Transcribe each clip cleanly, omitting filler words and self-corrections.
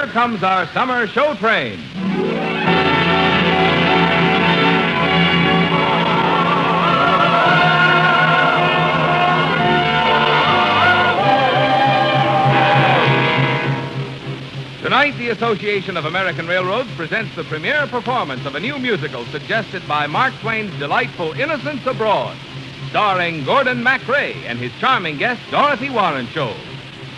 here comes our summer show train. Tonight, the Association of American Railroads presents the premiere performance of a new musical suggested by Mark Twain's delightful Innocents Abroad, starring Gordon MacRae and his charming guest, Dorothy Warrenshow.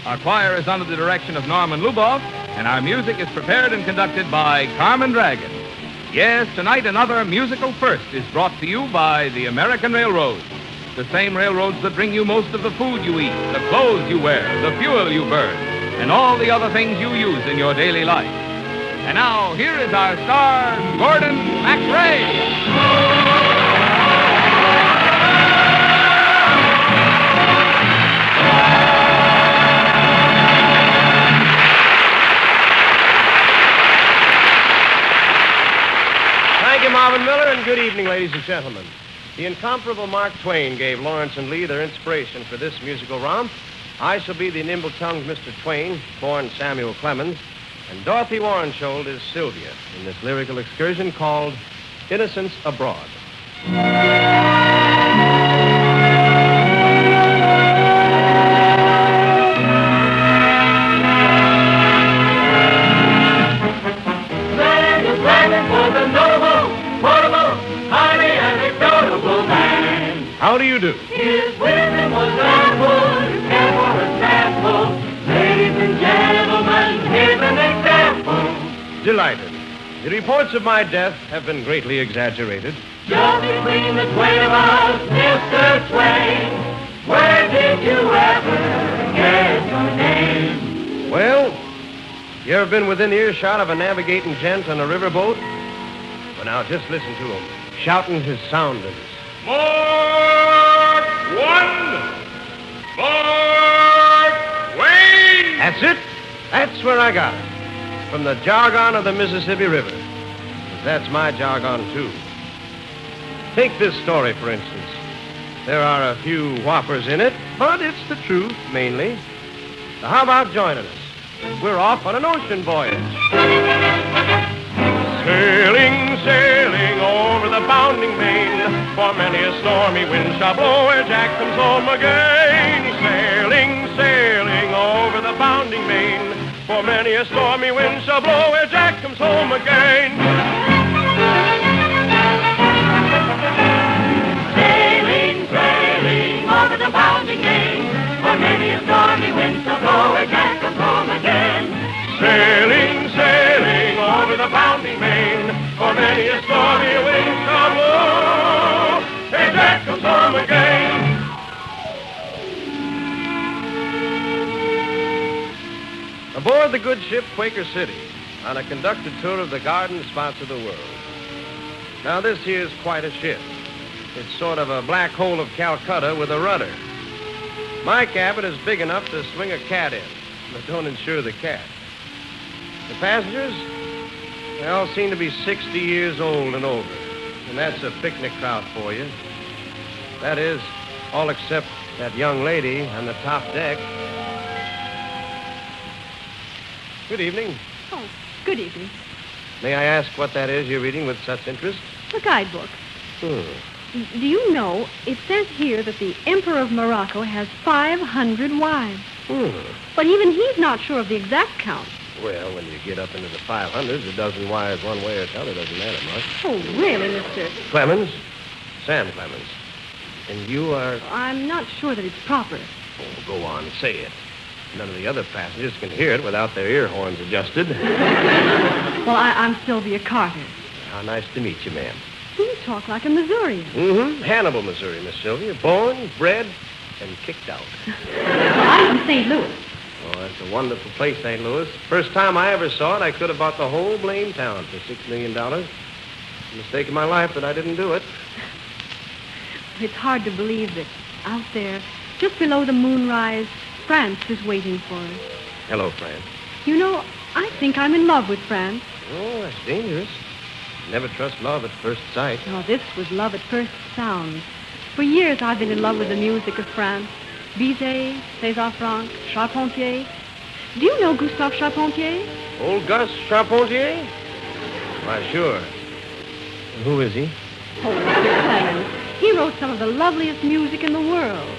Our choir is under the direction of Norman Luboff, and our music is prepared and conducted by Carmen Dragon. Yes, tonight another musical first is brought to you by the American Railroads, the same railroads that bring you most of the food you eat, the clothes you wear, the fuel you burn, and all the other things you use in your daily life. And now, here is our star, Gordon MacRae. Thank you, Marvin Miller, and good evening, ladies and gentlemen. The incomparable Mark Twain gave Lawrence and Lee their inspiration for this musical romp. I shall be the nimble-tongued Mr. Twain, born Samuel Clemens, and Dorothy Warrenshow is Sylvia in this lyrical excursion called Innocents Abroad. How do you do? His wisdom was ample, his care for a sample. Ladies and gentlemen, here's an example. Delighted. The reports of my death have been greatly exaggerated. Just between the twain of us, Mr. Twain, where did you ever get your name? Well, you ever been within earshot of a navigating gent on a riverboat? Well, now, just listen to him, shouting his soundings. Mark Twain! That's it. That's where I got it. From the jargon of the Mississippi River. That's my jargon, too. Take this story, for instance. There are a few whoppers in it, but it's the truth, mainly. So how about joining us? We're off on an ocean voyage. Sailing, sailing over the bounding main, for many a stormy wind shall blow where Jack comes home again. Sailing, sailing over the bounding main, for many a stormy wind shall blow where Jack comes home again. Sailing, sailing over the bounding main, for many a stormy wind shall blow where Jack comes home again. Sailing, sailing over the bounding main, for many a stormy wind shall blow where Jack comes home again. Aboard the good ship Quaker City, on a conducted tour of the garden spots of the world. Now, this here's quite a ship. It's sort of a black hole of Calcutta with a rudder. My cabin is big enough to swing a cat in, but don't insure the cat. The passengers, they all seem to be 60 years old and over, and that's a picnic crowd for you. That is, all except that young lady on the top deck. Good evening. Oh, good evening. May I ask what that is you're reading with such interest? The guidebook. Do you know, it says here that the Emperor of Morocco has 500 wives. But even he's not sure of the exact count. Well, when you get up into the 500s, a dozen wires one way or the other doesn't matter much. Oh, really, Mr. Clemens? Sam Clemens. And you are... I'm not sure that it's proper. Oh, go on, say it. None of the other passengers can hear it without their ear horns adjusted. Well, I'm Sylvia Carter. How nice to meet you, ma'am. You talk like a Missourian. Hannibal, Missouri, Miss Sylvia. Born, bred, and kicked out. I'm from St. Louis. Oh, that's a wonderful place, St. Louis. First time I ever saw it, I could have bought the whole blame town for $6 million. Mistake of my life that I didn't do it. It's hard to believe that out there, just below the moonrise, France is waiting for us. Hello, France. You know, I think I'm in love with France. Oh, that's dangerous. Never trust love at first sight. Oh, this was love at first sound. For years, I've been in love with the music of France. Bizet, César Franck, Charpentier. Do you know Gustave Charpentier? Old Gus Charpentier? Why, sure. Who is he? Oh, Mr. Clemens. He wrote some of the loveliest music in the world.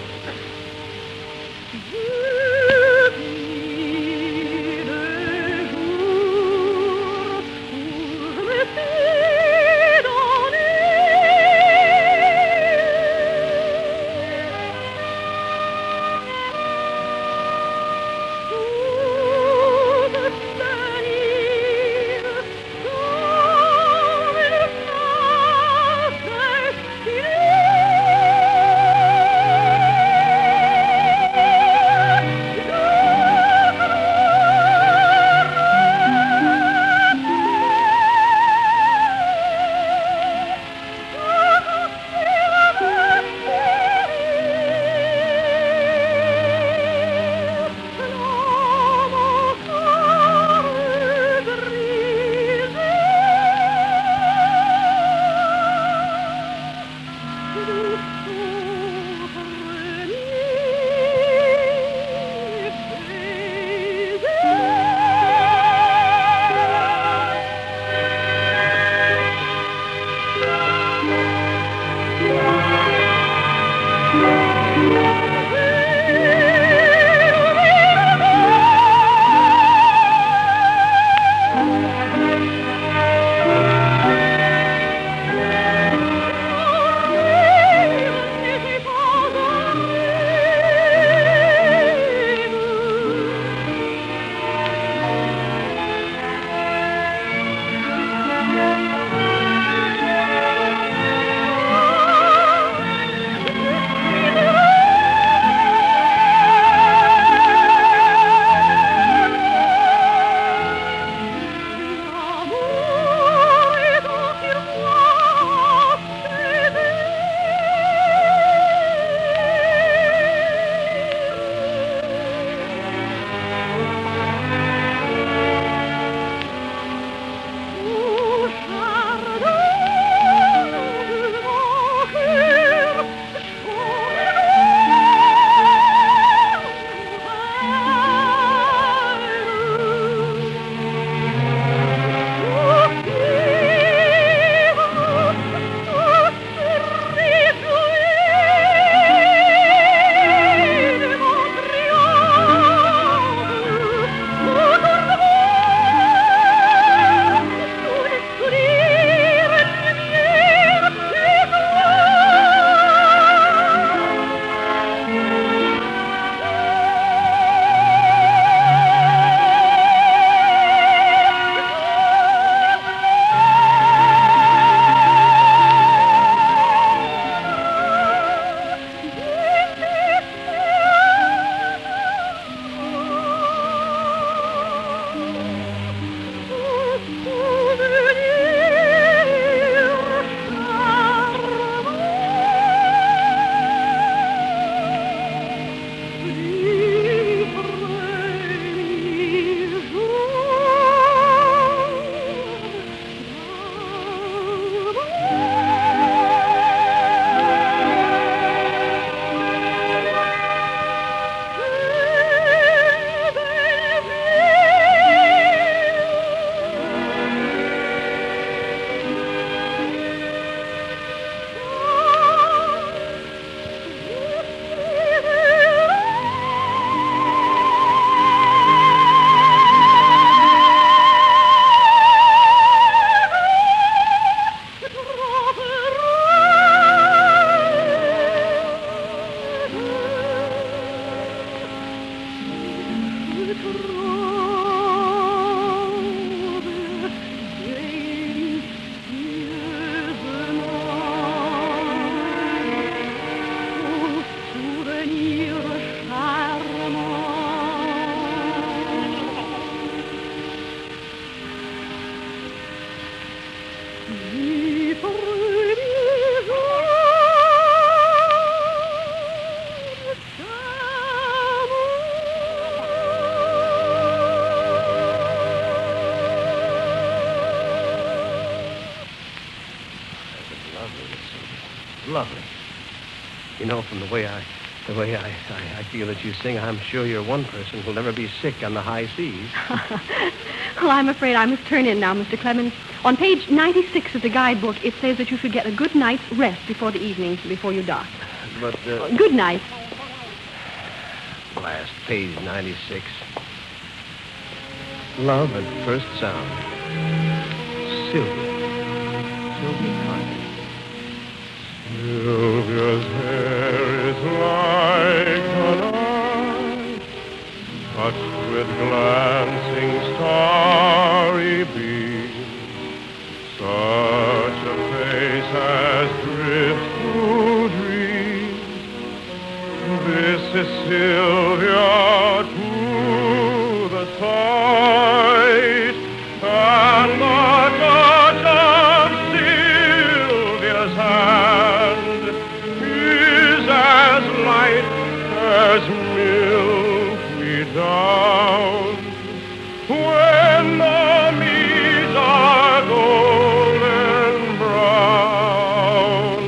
Lovely. You know, from the way I The way I feel that you sing, I'm sure you're one person who'll never be sick on the high seas. Well, I'm afraid I must turn in now, Mr. Clemens. On page 96 of the guidebook, it says that you should get a good night's rest before the evening, before you dock. But, Good night. Last page 96. Love at first sound. Sylvia Carter. Sylvia's hair is like an eye, touched with glancing starry beams. Such a face as drifts through dreams. This is Sylvia to the sight, and the touch of Sylvia's hand is as light as milky down. When the meads are golden brown,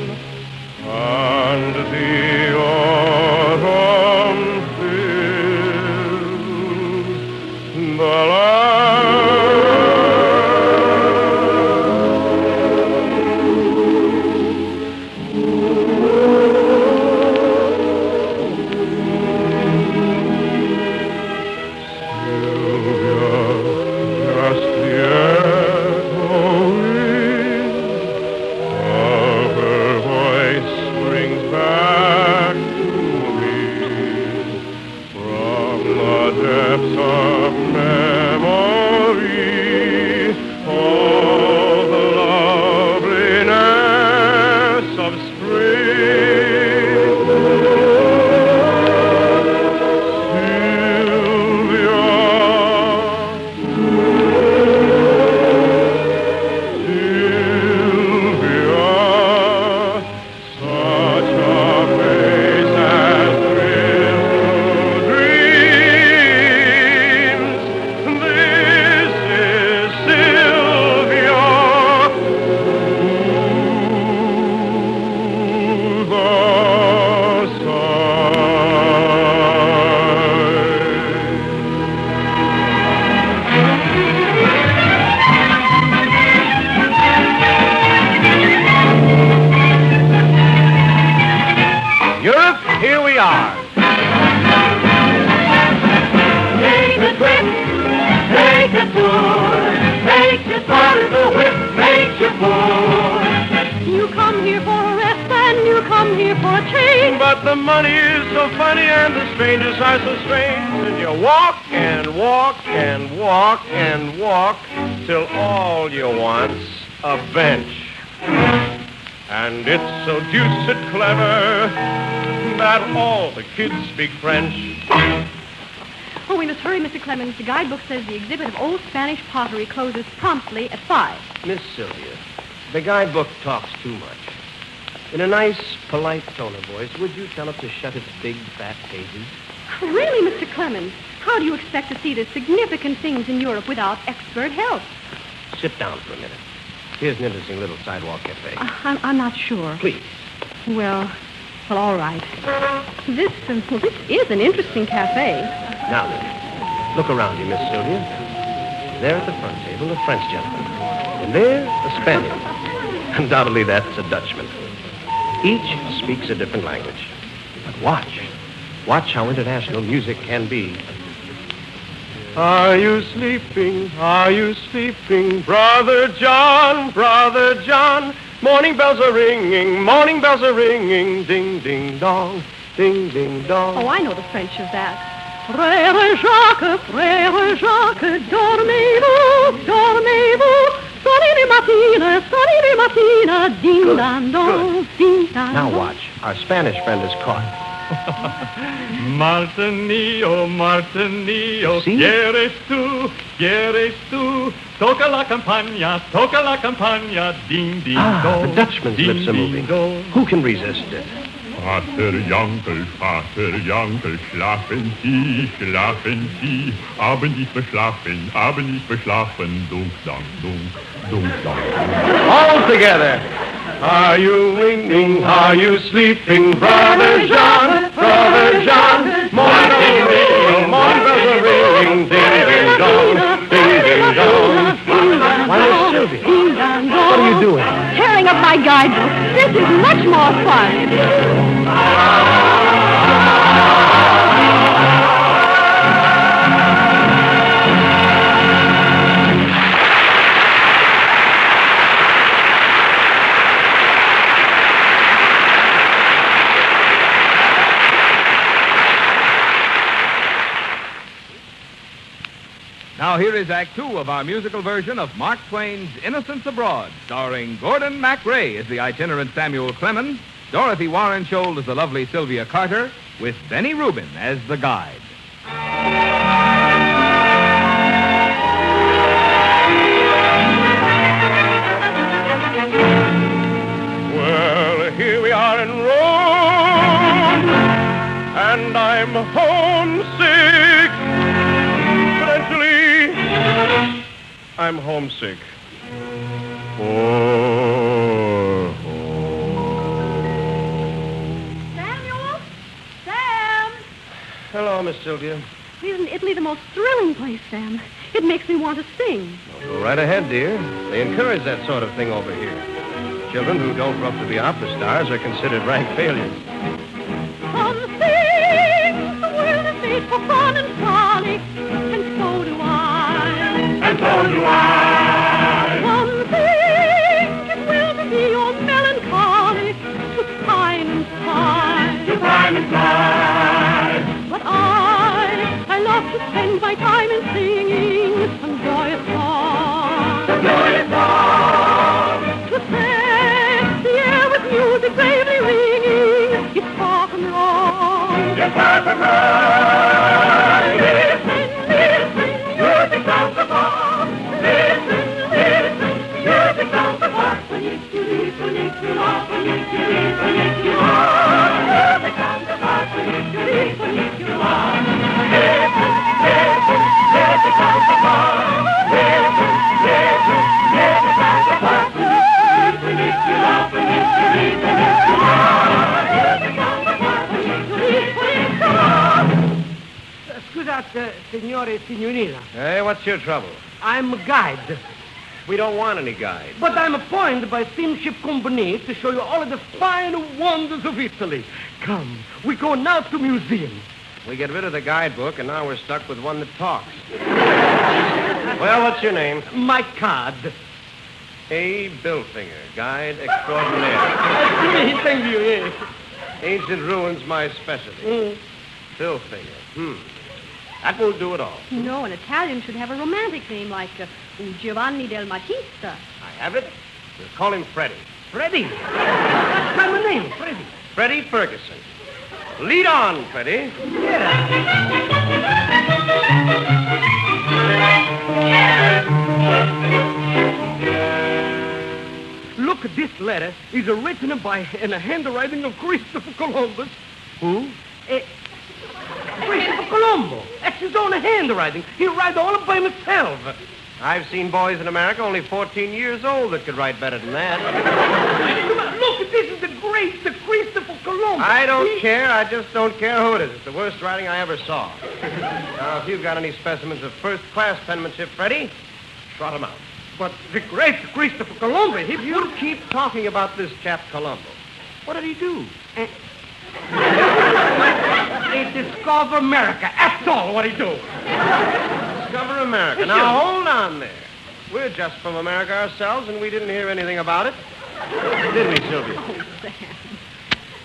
and the autumn fills the just the echoing of her voice brings back to me from the depths of memory all the loveliness of spring. Europe, here we are. Take a trip, take a tour, make your father the whip, make your poor. You come here for a rest and you come here for a change. But the money is so funny and the strangers are so strange. And you walk and walk and walk and walk till all you want's a bench. And it's so deuced clever that all the kids speak French. Oh, we must hurry, Mr. Clemens. The guidebook says the exhibit of old Spanish pottery closes promptly at 5. Miss Sylvia, the guidebook talks too much. In a nice, polite tone of voice, would you tell it to shut its big, fat pages? Really, Mr. Clemens, how do you expect to see the significant things in Europe without expert help? Sit down for a minute. Here's an interesting little sidewalk cafe. I'm not sure. Please. Well, all right. This is an interesting cafe. Now then, look around you, Miss Sylvia. There at the front table, a French gentleman. And there, a Spaniard. Undoubtedly, that's a Dutchman. Each speaks a different language. But watch. Watch how international music can be. Are you sleeping? Are you sleeping? Brother John, Brother John. Morning bells are ringing, morning bells are ringing. Ding, ding, dong, ding, ding, dong. Oh, I know the French of that. Frère Jacques, dormez-vous, dormez-vous. Sonny mattina, ding, Good, dong, dong, good. ding, dong. Now watch. Our Spanish friend is caught. Martinillo, Martinillo, See? quieres tú, toca la campana, ding, ding, dong. The Dutchman's ding, lips are ding, moving. dong. Who can resist it? Vater Jankel, schlafen Sie, haben nicht beschlafen, dunk, dunk, dunk, dunk, dunk. All together. Are you winking? Are you sleeping? Brother John, Brother Now, here is Act Two of our musical version of Mark Twain's Innocents Abroad, starring Gordon MacRae as the itinerant Samuel Clemens, Dorothy Warren Scholl as the lovely Sylvia Carter, with Benny Rubin as the guide. Well, here we are in Rome, and I'm homesick. But actually, I'm homesick. For home. Samuel? Sam! Hello, Miss Sylvia. Isn't Italy the most thrilling place, Sam? It makes me want to sing. Go right ahead, dear. They encourage that sort of thing over here. Children who don't grow up to be opera stars are considered rank failures. Some think the world is made for fun and frolic, and so do I. And so do I. Some think it will be your melancholic to pine and sigh. To pine and sigh. But I love to spend my time in singing some joyous song. The joyous song. To set the air with music bravely ringing is far from wrong. You're far from right. Listen, listen, Music sounds so far. Listen, listen. Music sounds so far. Funiculi, funicula, funiculi, funicula. Music sounds so far. Funiculi, funicula. Listen, listen. Music sounds so far. Listen, listen. Music sounds so far. Funicula, funiculi, funicula. Music sounds so far. Funiculi, funicula. Scusate, signore e signorina. Hey, what's your trouble? I'm a guide, We don't want any guide. but I'm appointed by steamship company to show you all of the fine wonders of Italy. Come, we go now to museum. We get rid of the guidebook, and now we're stuck with one that talks. Well, what's your name? My card. A. Billfinger, guide extraordinaire. Thank you, yes. Ancient ruins, my specialty. Billfinger. That won't do at all. No, an Italian should have a romantic name like Giovanni del Matista. I have it. We'll call him Freddie. Freddie. That's my name, Freddie. Freddie Ferguson. Lead on, Freddie. Look, this letter is written in the handwriting of Christopher Columbus. Who? Christopher Colombo. That's his own handwriting. He writes all by himself. I've seen boys in America only 14 years old that could write better than that. Look, this is the Christopher Columbus. I don't care. I just don't care who it is. It's the worst writing I ever saw. Now, if you've got any specimens of first-class penmanship, Freddie, trot 'em out. But the great Christopher Columbus, If you keep talking about this chap Colombo, what did he do? He discovered America. That's all what he do. Discover America. Now, hold on there. We're just from America ourselves, and we didn't hear anything about it. Did we, Sylvia? Oh, Sam.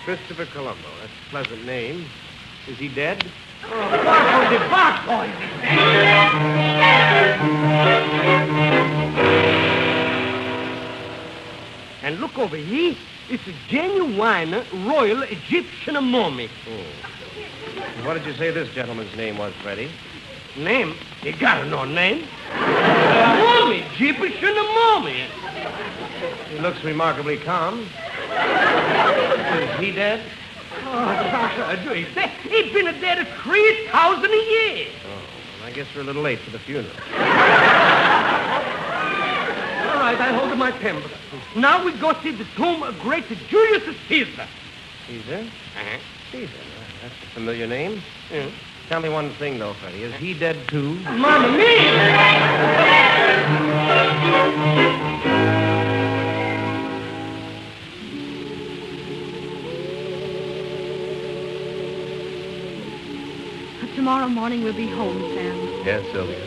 Christopher Colombo. That's a pleasant name. Is he dead? Back, boys. And look over here. It's a genuine Royal Egyptian mummy. What did you say this gentleman's name was, Freddie? Name? You gotta know name. Mummy, Egyptian mummy. He looks remarkably calm. Is he dead? He's been dead 3,000 years. Oh, well, I guess we're a little late for the funeral. All right, I hold my temper. Now we go see the tomb of great Julius Caesar. Caesar? Caesar. That's a familiar name. Tell me one thing, though, Freddie. Is he dead, too? Mamma mia! Tomorrow morning we'll be home, Sam. Yes, Sylvia.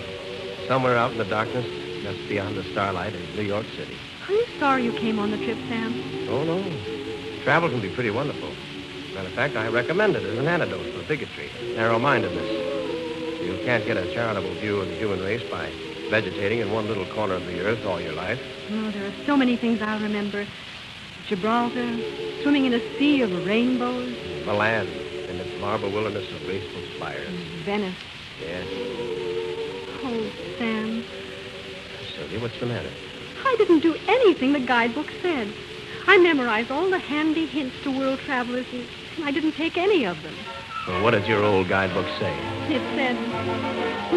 Somewhere out in the darkness, just beyond the starlight, is New York City. Are you sorry you came on the trip, Sam? Oh, no. Travel can be pretty wonderful. Matter of fact, I recommend it as an antidote for bigotry, narrow-mindedness. You can't get a charitable view of the human race by vegetating in one little corner of the earth all your life. Oh, there are so many things I'll remember. Gibraltar, swimming in a sea of rainbows. Milan, in its marble wilderness of graceful spires. Venice. Yes. Oh, Sam, Sylvia, what's the matter? I didn't do anything the guidebook said. I memorized all the handy hints to world travelers, and I didn't take any of them. Well, what does your old guidebook say? It said,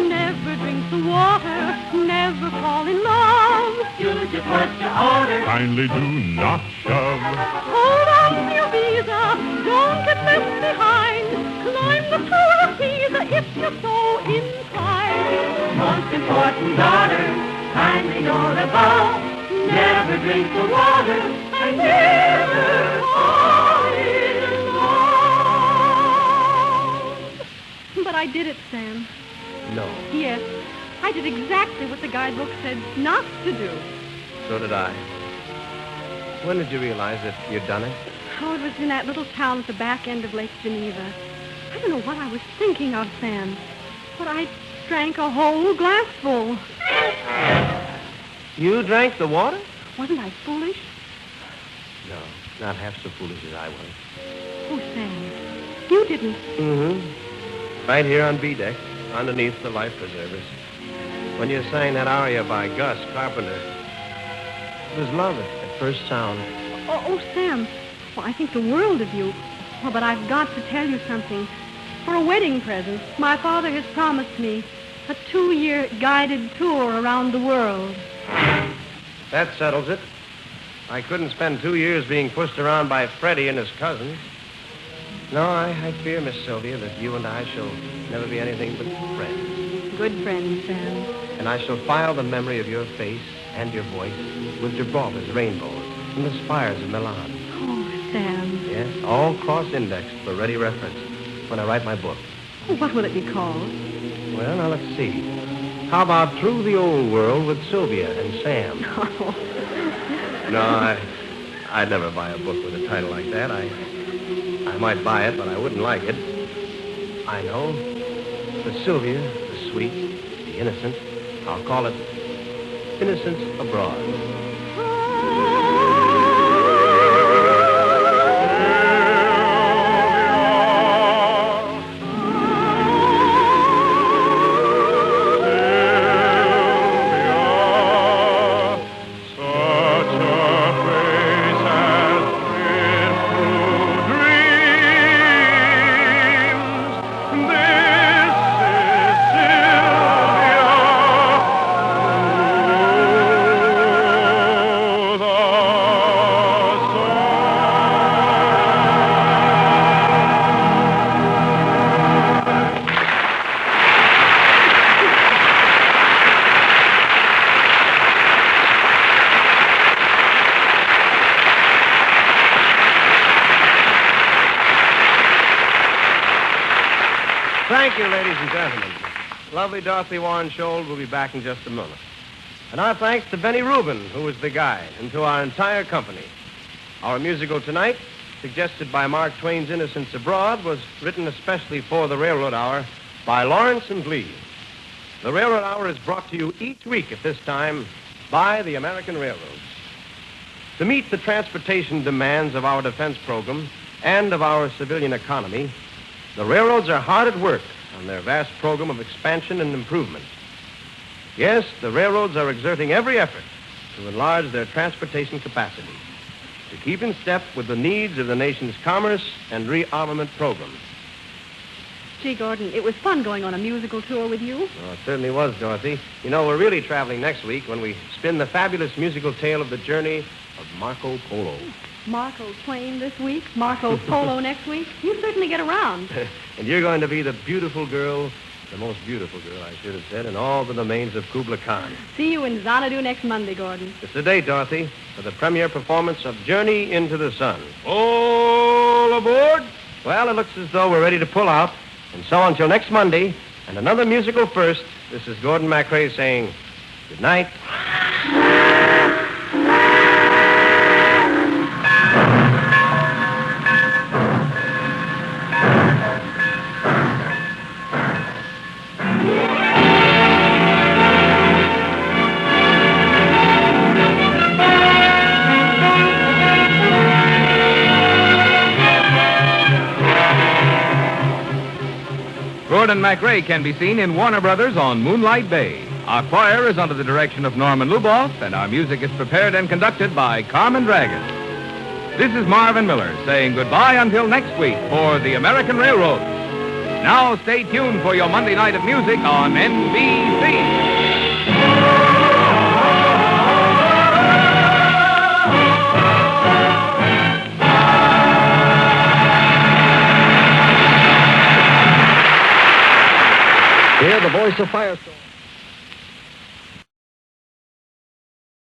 never drink the water, never fall in love. You just what you order. Kindly do not shove. Hold on to your visa, don't get left behind. Climb the tower of Pisa if you're so inclined. Most important daughter, kindly note above. Never drink the water and never fall in love. But I did it, Sam. No. Yes, I did exactly what the guidebook said not to do. So did I. When did you realize that you'd done it? Oh, it was in that little town at the back end of Lake Geneva. I don't know what I was thinking of, Sam, but I drank a whole glassful. You drank the water? Wasn't I foolish? No, not half so foolish as I was. Oh, Sam, you didn't. Mm-hmm. Right here on B deck, underneath the life preservers. When you sang that aria by Gus Carpenter, it was love at first sound. Oh, Sam, well, I think the world of you. Well, but I've got to tell you something. For a wedding present, my father has promised me a 2-year guided tour around the world. That settles it. I couldn't spend 2 years being pushed around by Freddie and his cousins. No, I fear, Miss Sylvia, that you and I shall never be anything but friends. Good friends, Sam. And I shall file the memory of your face and your voice with Gibraltar's rainbows and the spires of Milan. Oh, Sam. Yes, all cross-indexed for ready reference when I write my book. Oh, what will it be called? Well, now let's see. How about Through the Old World with Sylvia and Sam? No, I'd never buy a book with a title like that. I might buy it, but I wouldn't like it. I know. The Sylvia, the sweet, the innocent. I'll call it Innocence Abroad. Thank you, ladies and gentlemen. Lovely Dorothy Warren-Scholl will be back in just a moment. And our thanks to Benny Rubin, who was the guide, and to our entire company. Our musical tonight, suggested by Mark Twain's Innocents Abroad, was written especially for the Railroad Hour by Lawrence and Lee. The Railroad Hour is brought to you each week at this time by the American Railroads. To meet the transportation demands of our defense program and of our civilian economy, the railroads are hard at work on their vast program of expansion and improvement. Yes, the railroads are exerting every effort to enlarge their transportation capacity, to keep in step with the needs of the nation's commerce and rearmament program. Gee, Gordon, it was fun going on a musical tour with you. Oh, it certainly was, Dorothy. You know, we're really traveling next week when we spin the fabulous musical tale of the journey of Marco Polo. Marco Twain this week, Marco Polo next week. You certainly get around. And you're going to be the beautiful girl, the most beautiful girl, I should have said, in all the domains of Kubla Khan. See you in Xanadu next Monday, Gordon. It's the date, Dorothy, for the premiere performance of Journey into the Sun. All aboard! Well, it looks as though we're ready to pull out. And so until next Monday, and another musical first, this is Gordon MacRae saying good night. Gordon MacRae can be seen in Warner Brothers on Moonlight Bay. Our choir is under the direction of Norman Luboff, and our music is prepared and conducted by Carmen Dragon. This is Marvin Miller saying goodbye until next week for the American Railroad. Now stay tuned for your Monday night of music on NBC. Hear the voice of Firestone.